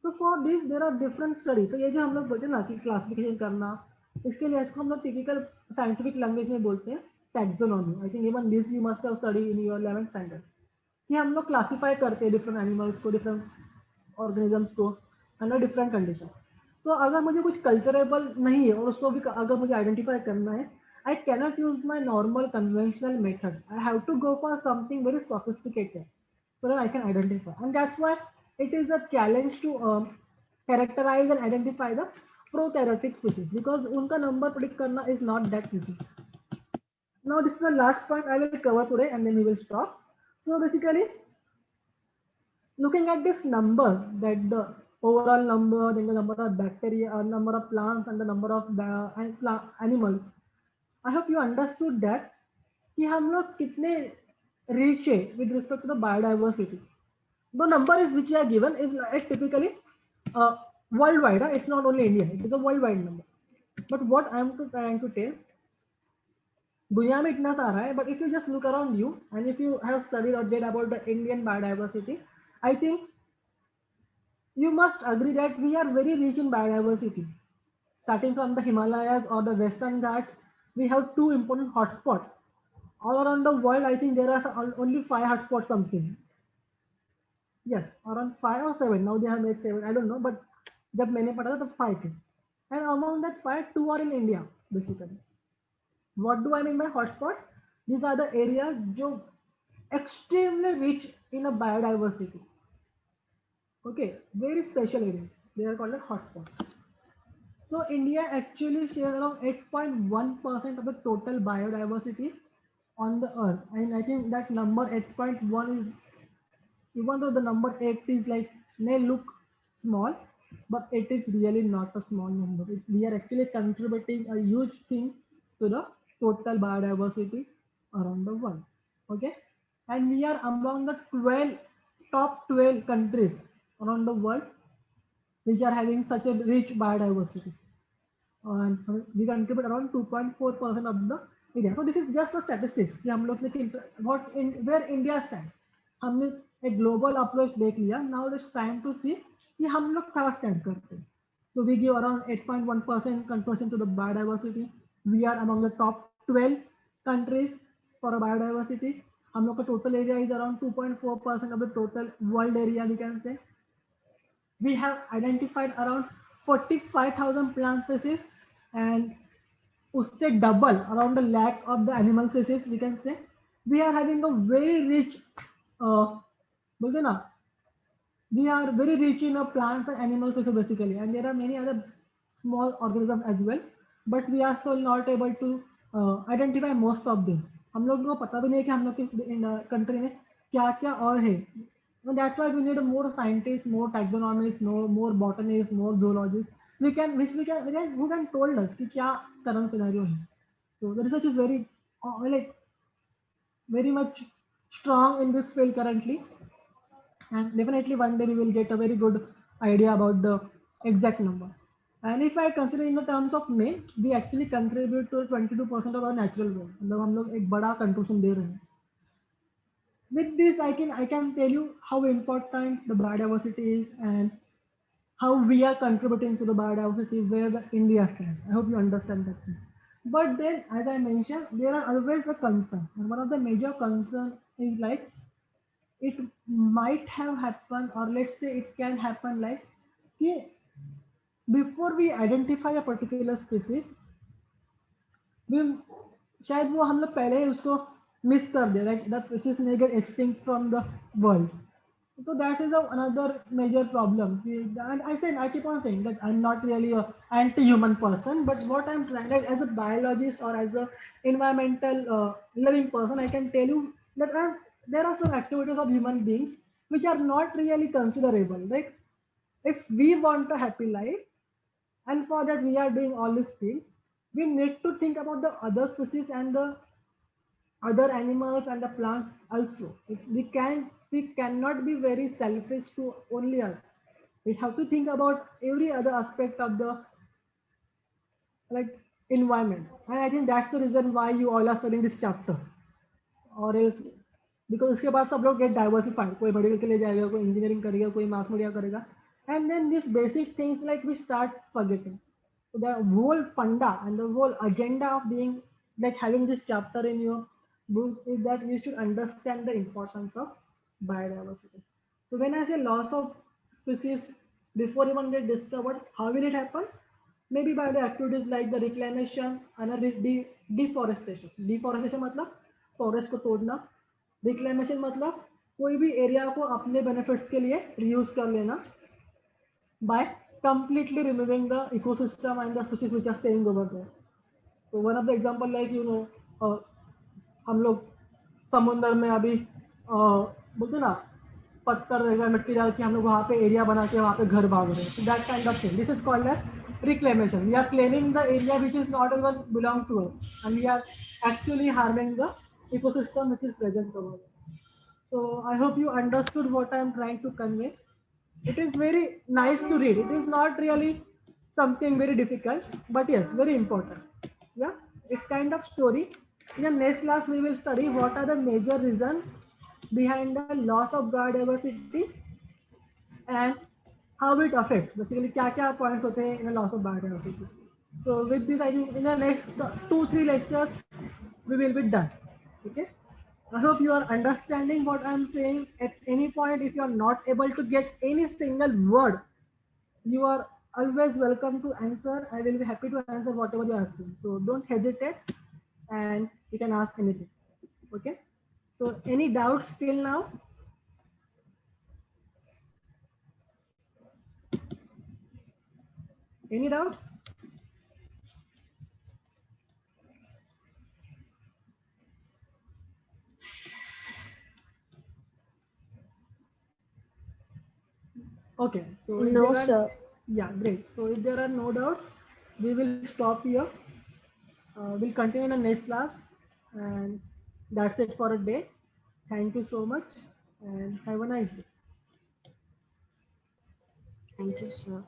So for this there are different studies. So ये जो हम लोग बोलते हैं ना कि क्लासिफिकेशन करना, इसके लिए इसको हम लोग टिपिकल साइंटिफिक लैंग्वेज में बोलते हैं taxonomy. I think even this you must have study in your 11th standard कि हम लोग क्लासिफाई करते हैं डिफरेंट एनिमल्स को, डिफरेंट ऑर्गेनिजम्स को अंडर डिफरेंट कंडीशन. तो अगर मुझे कुछ कल्चरेबल नहीं है और उसको भी अगर मुझे आइडेंटिफाई करना है, I cannot use my normal conventional methods. I have to go for something very sophisticated so that I can identify. And that's why it is a challenge to characterize and identify the prokaryotic species because unka number predict karna is not that easy. Now this is the last point I will cover today and then we will stop. So basically, looking at this number, that the overall number, then the number of bacteria, number of plants and the number of animals, I hope you understood that कि हम लोग कितने rich है with respect to the biodiversity. The number is which are given is like typically worldwide. It's not only India. It is a worldwide number. But what I am trying to tell, दुनिया में इतना सारा है. But if you just look around you and if you have studied or read about the Indian biodiversity, I think you must agree that we are very rich in biodiversity. Starting from the Himalayas or the Western Ghats, we have two important hotspots. All around the world, I think there are only 5 hotspots something. Yes, around 5 or 7. Now they have made 7. I don't know, but जब मैंने पढ़ा था तब 5 थे. And among that 5, 2 are in India, basically. What do I mean by hotspot? These are the areas जो extremely rich in a biodiversity. Okay, very special areas. They are called as hotspots. So India actually shares around 8.1% of the total biodiversity on the earth. And I think that number 8.1 is, even though the number 8 is like may look small, but it is really not a small number. We are actually contributing a huge thing to the total biodiversity around the world. Okay, and we are among the top 12 countries around the world which are having such a rich biodiversity. And we contribute around 2.4% of the area. So this is just the statistics कि हम लोग ने where India stands. हमने एक global approach देख लिया. Now it's time to see कि हम लोग कहाँ stand करते हैं. So we give around 8.1% contribution to the biodiversity. We are among the top 12 countries for biodiversity. हम लोग का total area is around 2.4% of the total world area, we can say. We have identified around 45,000 plant species and usse double around a lakh of the animal species, we can say. We are having a very rich बोलते ना, we are very rich in plants and animal species basically, and there are many other small organisms as well, but we are still not able to identify most of them. हम लोग को पता भी नहीं है कि हम लोग की कंट्री में क्या क्या और है. And that's why we need more scientists, more taxonomists, more botanists, more zoologists. We can who can told us कि क्या current scenario है. So the research is very like very much strong in this field currently, and definitely one day we will get a very good idea about the exact number. And if I consider in the terms of May, we actually contribute to 22% of our natural world. मतलब हम लोग एक बड़ा contribution दे रहे हैं. With this, I can tell you how important the biodiversity is and how we are contributing to the biodiversity where the India stands. I hope you understand that thing. But then, as I mentioned, there are always a concern, and one of the major concern is like it might have happened, or let's say it can happen like before we identify a particular species, we शायद वो हम लोग पहले ही उसको miss कर दे, like the species may get extinct from the world. So that is another major problem. And I keep on saying that I'm not really a anti-human person, but what I'm trying, like, as a biologist or as a environmental living person, I can tell you that there are some activities of human beings which are not really considerable. Like if we want a happy life, and for that we are doing all these things, we need to think about the other species and the other animals and the plants also. We cannot be very selfish to only us. We have to think about every other aspect of the like environment. And I think that's the reason why you all are studying this chapter. Or else because उसके बाद सब लोग gate diversified, कोई medical के लिए जाएगा, कोई engineering करेगा, कोई मास मीडिया करेगा, and then this basic things like we start forgetting. So the whole funda and the whole agenda of being like having this chapter in your book is that we should understand the importance of biodiversity. So when I say loss of species before even they discovered, how will it happen? Maybe by the activities like the reclamation and deforestation. Deforestation मतलब forest को तोड़ना, reclamation मतलब कोई भी area को अपने benefits के लिए रीयूज कर लेना by completely removing the ecosystem and the species which are staying over there. So one of the example like हम लोग समुंदर में अभी बोलते ना पत्थर रहेगा, मिट्टी डाल के हम लोग वहाँ पे एरिया बना के वहाँ पे घर बांध रहे हैं. So that kind of thing. This is called as reclamation. We are claiming the area which is not even belong to us, and we are actually harming the ecosystem which is present over there. So I hope you understood what I am trying to convey. It is very nice to read. It is not really something very difficult, but yes, very important. Yeah, it's kind of story. In the next class, we will study what are the major reasons behind the loss of biodiversity and how it affects. Basically, क्या points होते हैं in the loss of biodiversity. So with this, I think in the next 2-3 lectures, we will be done. Okay. I hope you are understanding what I'm saying. At any point, if you are not able to get any single word, you are always welcome to answer. I will be happy to answer whatever you're asking. So don't hesitate and you can ask anything. Okay. So any doubts till now? Any doubts? Okay. So if No, there are, sir. yeah, great. So if there are no doubts, we will stop here. We'll continue in the next class, and that's it for a day. Thank you so much and have a nice day. Thank you, sir.